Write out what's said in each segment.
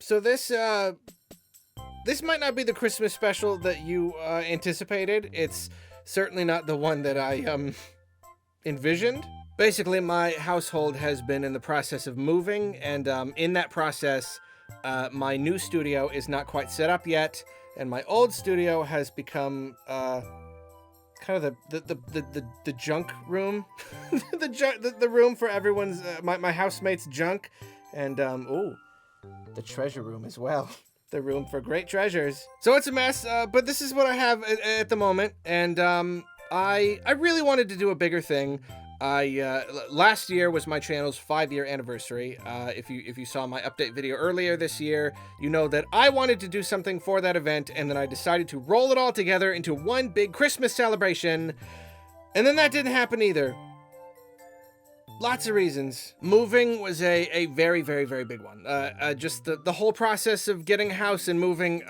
So this might not be the Christmas special that you anticipated. It's certainly not the one that I envisioned. Basically, my household has been in the process of moving, and in that process, my new studio is not quite set up yet, and my old studio has become kind of the junk room, the room for everyone's my housemates' junk, and ooh, the treasure room as well. The room for great treasures. So it's a mess, but this is what I have at the moment, and I really wanted to do a bigger thing. Last year was my channel's 5-year anniversary. If you saw my update video earlier this year, you know that I wanted to do something for that event, and then I decided to roll it all together into one big Christmas celebration, and then that didn't happen either. Lots of reasons. Moving was a very, very, very big one. Just the whole process of getting a house and moving,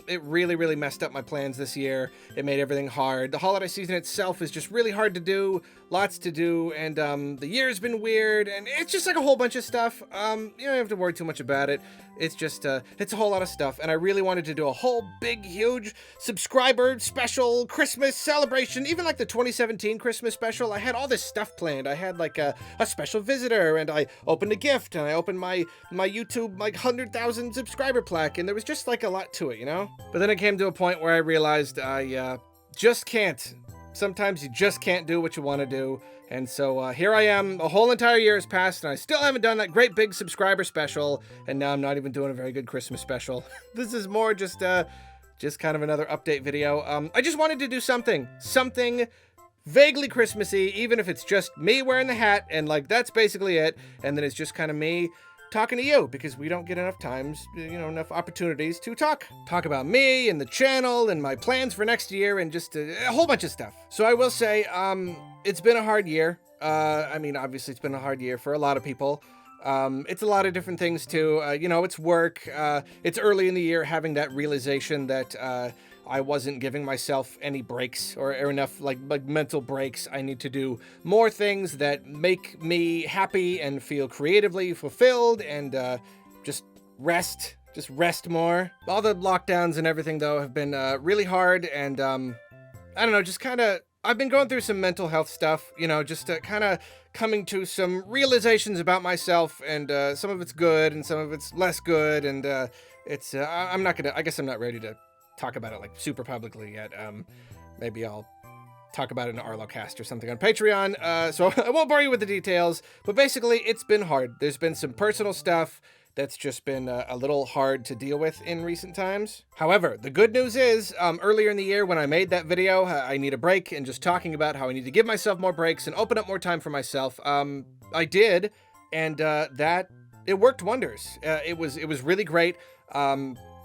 it really, really messed up my plans this year. It made everything hard. The holiday season itself is just really hard to do, lots to do, and the year's been weird, and it's just like a whole bunch of stuff. You don't have to worry too much about it. It's just, it's a whole lot of stuff, and I really wanted to do a whole big, huge subscriber special Christmas celebration, even like the 2017 Christmas special. I had all this stuff planned. I had like a special visitor, and I opened a gift, and I opened my YouTube like 100,000 subscriber plaque, and there was just like a lot to it, you know? But then it came to a point where I realized I just can't. Sometimes you just can't do what you want to do. And so here I am, a whole entire year has passed, and I still haven't done that great big subscriber special, and now I'm not even doing a very good Christmas special. This is more just kind of another update video. I just wanted to do something vaguely Christmassy, even if it's just me wearing the hat, and like that's basically it, and then it's just kind of me talking to you, because we don't get enough times, enough opportunities to talk about me and the channel and my plans for next year and just a whole bunch of stuff. So I will say, it's been a hard year. I mean, obviously it's been a hard year for a lot of people. It's a lot of different things too. It's work. It's early in the year, having that realization that, I wasn't giving myself any breaks or enough like mental breaks. I need to do more things that make me happy and feel creatively fulfilled, and just rest more. All the lockdowns and everything though have been really hard, and I don't know, just kind of I've been going through some mental health stuff, just kind of coming to some realizations about myself, and some of it's good and some of it's less good, and it's I guess I'm not ready to talk about it like super publicly yet. Maybe I'll talk about it in an Arlo cast or something on Patreon. So I won't bore you with the details, but basically it's been hard. There's been some personal stuff that's just been a little hard to deal with in recent times. However, the good news is, earlier in the year when I made that video, I need a break, and just talking about how I need to give myself more breaks and open up more time for myself, I did, and that it worked wonders. It was really great.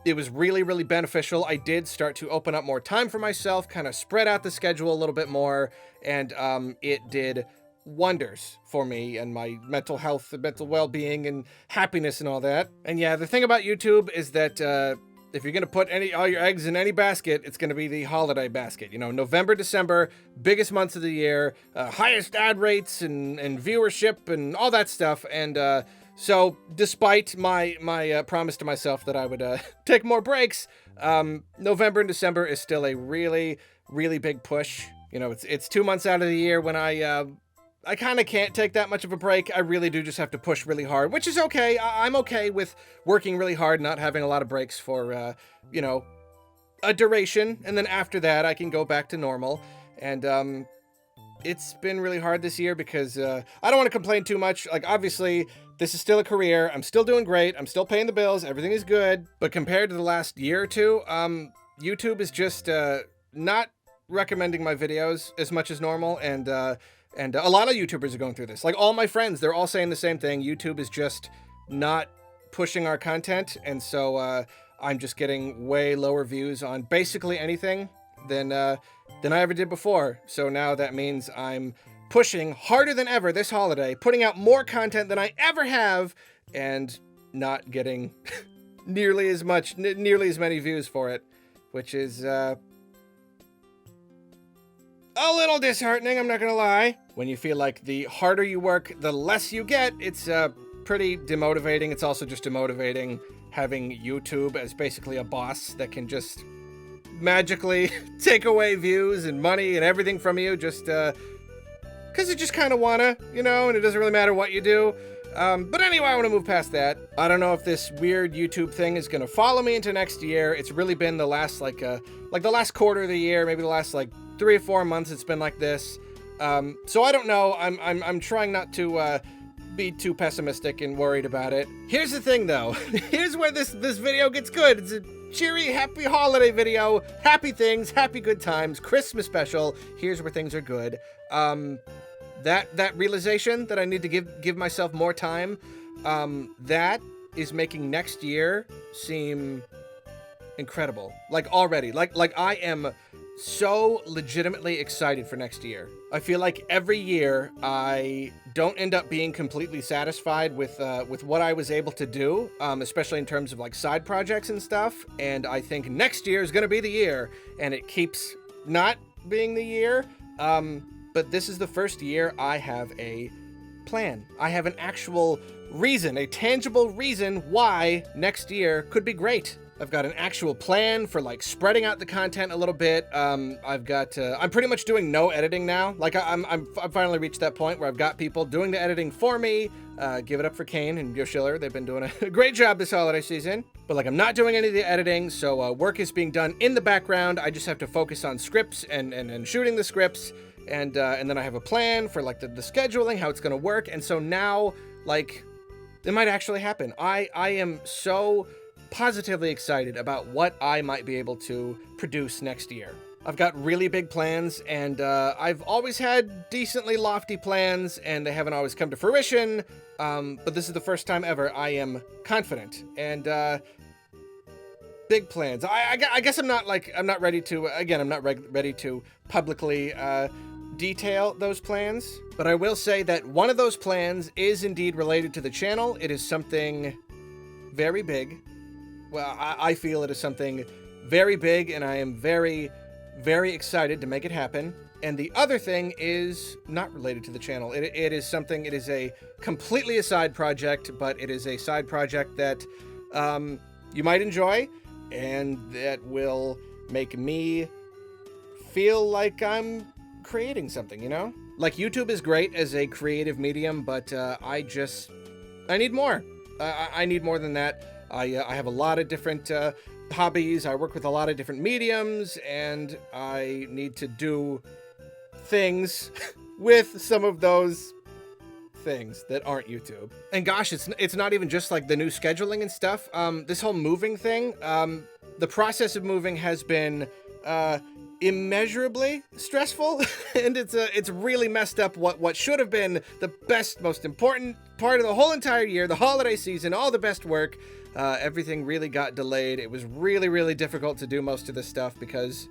It was really, really beneficial. I did start to open up more time for myself, kind of spread out the schedule a little bit more, and it did wonders for me and my mental health and mental well-being and happiness and all that. And yeah, the thing about YouTube is that if you're going to put all your eggs in any basket, it's going to be the holiday basket. November, December, biggest months of the year, highest ad rates and viewership and all that stuff. And so despite my promise to myself that I would take more breaks, November and December is still a really, really big push. It's 2 months out of the year when I kind of can't take that much of a break. I really do just have to push really hard, which is okay. I'm okay with working really hard, not having a lot of breaks for, a duration. And then after that, I can go back to normal. And it's been really hard this year because I don't want to complain too much. Like, obviously, this is still a career. I'm still doing great. I'm still paying the bills. Everything is good. But compared to the last year or two, YouTube is just not recommending my videos as much as normal. And a lot of YouTubers are going through this. Like, all my friends, they're all saying the same thing. YouTube is just not pushing our content. And so I'm just getting way lower views on basically anything than I ever did before. So now that means I'm pushing harder than ever this holiday, putting out more content than I ever have, and not getting nearly as many views for it, which is a little disheartening, I'm not gonna lie. When you feel like the harder you work, the less you get, it's pretty demotivating. It's also just demotivating having YouTube as basically a boss that can just magically take away views and money and everything from you just because you just kind of wanna, you know, and it doesn't really matter what you do. But anyway, I want to move past that. I don't know if this weird YouTube thing is gonna follow me into next year. It's really been the last like the last quarter of the year, maybe the last like 3 or 4 months. It's been like this. So I don't know. I'm trying not to be too pessimistic and worried about it. Here's the thing, though. Here's where this video gets good. It's a cheery, happy holiday video. Happy things, happy good times, Christmas special. Here's where things are good. That realization that I need to give myself more time, that is making next year seem incredible. Like already, like I am so legitimately excited for next year. I feel like every year I don't end up being completely satisfied with what I was able to do, especially in terms of like side projects and stuff. And I think next year is going to be the year, and it keeps not being the year. But this is the first year I have a plan. I have an actual reason, a tangible reason why next year could be great. I've got an actual plan for like spreading out the content a little bit. I've got, I'm pretty much doing no editing now. Like I've finally reached that point where I've got people doing the editing for me. Give it up for Kane and Yoshiller. They've been doing a great job this holiday season. But like I'm not doing any of the editing, so work is being done in the background. I just have to focus on scripts and shooting the scripts. And then I have a plan for like the scheduling, how it's gonna work. And so now, like, it might actually happen. I am so positively excited about what I might be able to produce next year. I've got really big plans, and I've always had decently lofty plans, and they haven't always come to fruition. But this is the first time ever I am confident, and big plans. I guess I'm not ready to, again, I'm not ready to publicly detail those plans, but I will say that one of those plans is indeed related to the channel. It is something very big. Well, I feel it is something very big, and I am very, very excited to make it happen. And the other thing is not related to the channel. It is something, it is a completely a side project, but it is a side project that you might enjoy, and that will make me feel like I'm creating something, you know? Like, YouTube is great as a creative medium, but I need more. I need more than that. I have a lot of different hobbies. I work with a lot of different mediums, and I need to do things with some of those things that aren't YouTube. And gosh, it's not even just like the new scheduling and stuff. This whole moving thing, the process of moving has been immeasurably stressful, and it's really messed up what should have been the best, most important part of the whole entire year, the holiday season, all the best work. Everything really got delayed. It was really, really difficult to do most of this stuff because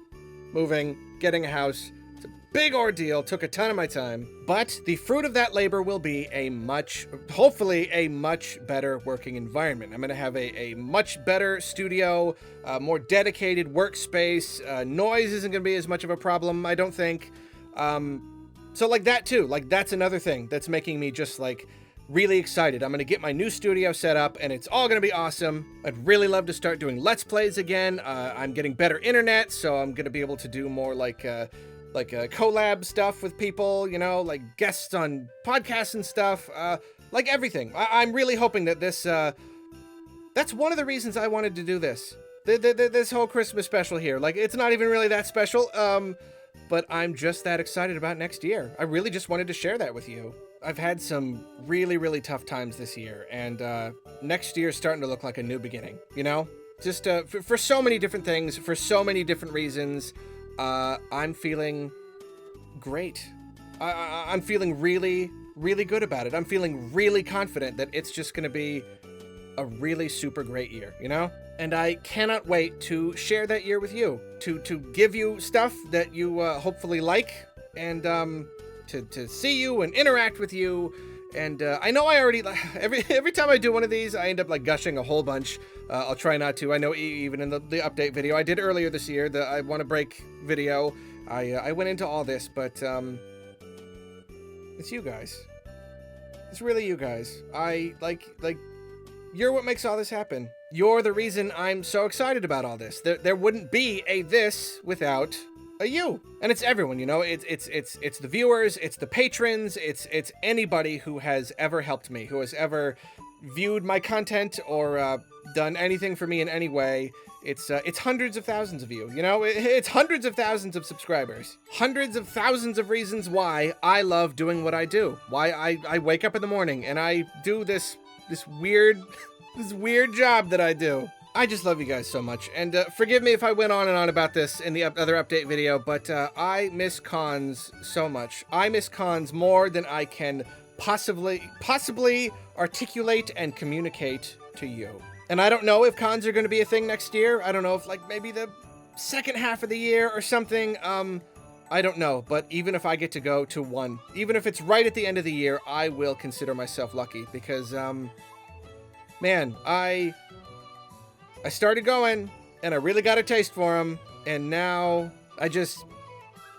moving, getting a house, it's a big ordeal, took a ton of my time. But the fruit of that labor will be hopefully a much better working environment. I'm going to have a much better studio, more dedicated workspace. Noise isn't going to be as much of a problem, I don't think. So like that too, like that's another thing that's making me just like really excited. I'm going to get my new studio set up, and it's all going to be awesome. I'd really love to start doing Let's Plays again. I'm getting better internet, so I'm going to be able to do more like collab stuff with people, you know, like guests on podcasts and stuff, like everything. I'm really hoping that this, that's one of the reasons I wanted to do this. This whole Christmas special here. Like, it's not even really that special, but I'm just that excited about next year. I really just wanted to share that with you. I've had some really, really tough times this year, and next year is starting to look like a new beginning, you know? Just for so many different things, for so many different reasons, I'm feeling great. I'm feeling really, really good about it. I'm feeling really confident that it's just going to be a really super great year, you know? And I cannot wait to share that year with you, to give you stuff that you hopefully like, and to see you and interact with you. And I know I already, every time I do one of these, I end up like gushing a whole bunch. I'll try not to. I know even in the update video I did earlier this year, the I Want to Break video, I went into all this, but it's you guys. It's really you guys. You're what makes all this happen. You're the reason I'm so excited about all this. There wouldn't be a this without a you. And it's everyone, you know. It's the viewers, it's the patrons, it's anybody who has ever helped me, who has ever viewed my content or done anything for me in any way. It's hundreds of thousands of you, you know? It's hundreds of thousands of subscribers. Hundreds of thousands of reasons why I love doing what I do. Why I wake up in the morning and I do this weird job that I do. I just love you guys so much. And forgive me if I went on and on about this in the other update video, but I miss cons so much. I miss cons more than I can possibly articulate and communicate to you. And I don't know if cons are going to be a thing next year. I don't know if, like, maybe the second half of the year or something. I don't know. But even if I get to go to one, even if it's right at the end of the year, I will consider myself lucky. Because, man, I started going, and I really got a taste for them. And now, I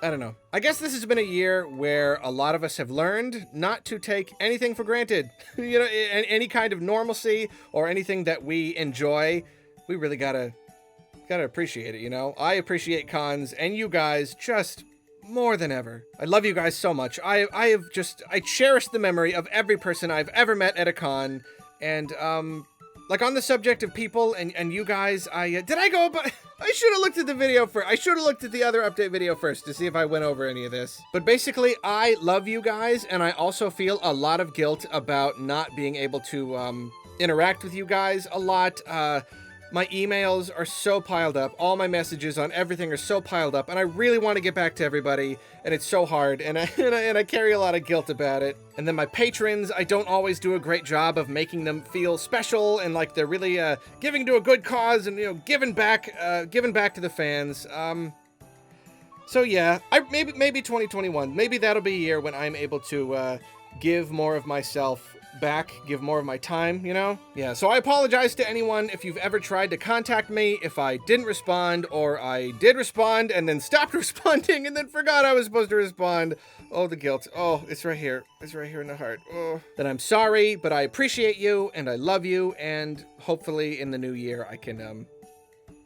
don't know. I guess this has been a year where a lot of us have learned not to take anything for granted. You know, any kind of normalcy or anything that we enjoy, we really gotta appreciate it, you know? I appreciate cons and you guys just more than ever. I love you guys so much. I cherish the memory of every person I've ever met at a con. And, like, on the subject of people and you guys, I should have looked at the video first. I should have looked at the other update video first to see if I went over any of this. But basically, I love you guys, and I also feel a lot of guilt about not being able to interact with you guys a lot. My emails are so piled up. All my messages on everything are so piled up, and I really want to get back to everybody, and it's so hard, and I carry a lot of guilt about it. And then my patrons, I don't always do a great job of making them feel special and like they're really giving to a good cause and, you know, giving back to the fans. So yeah, maybe 2021, maybe that'll be a year when I'm able to give more of myself back, give more of my time, you know? Yeah, so I apologize to anyone if you've ever tried to contact me, if I didn't respond, or I did respond and then stopped responding and then forgot I was supposed to respond. Oh, the guilt. Oh, it's right here. It's right here in the heart. Oh. Then I'm sorry, but I appreciate you, and I love you, and hopefully in the new year I can,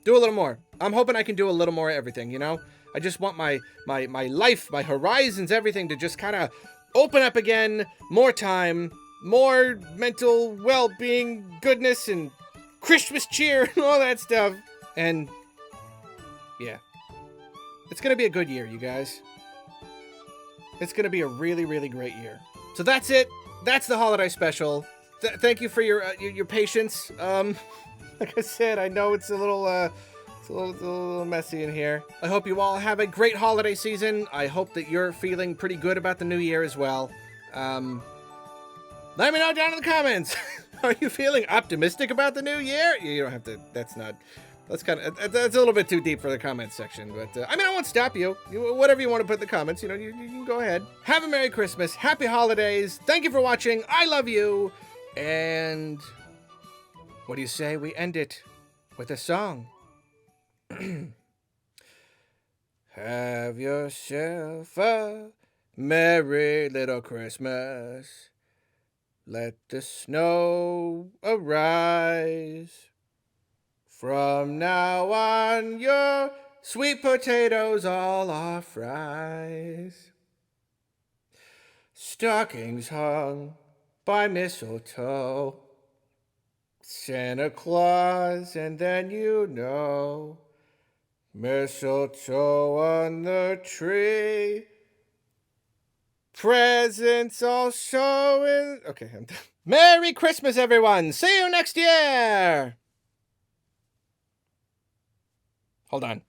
do a little more. I'm hoping I can do a little more of everything, you know? I just want my life, my horizons, everything to just kind of open up again, more time, more mental well-being, goodness, and Christmas cheer, and all that stuff. And, yeah. It's gonna be a good year, you guys. It's gonna be a really, really great year. So that's it. That's the holiday special. Thank you for your patience. Like I said, I know it's a little messy in here. I hope you all have a great holiday season. I hope that you're feeling pretty good about the new year as well. Let me know down in the comments. Are you feeling optimistic about the new year? You don't have to. That's a little bit too deep for the comments section. But I mean, I won't stop you. Whatever you want to put in the comments, you know, you can go ahead. Have a Merry Christmas. Happy holidays. Thank you for watching. I love you. And what do you say we end it with a song? Have yourself a merry little Christmas. Let the snow arise. From now on, your sweet potatoes all are fries. Stockings hung by mistletoe. Santa Claus, and then you know. Mistletoe on the tree. Presents all showing. Okay, I'm done. Merry Christmas, everyone. See you next year. Hold on.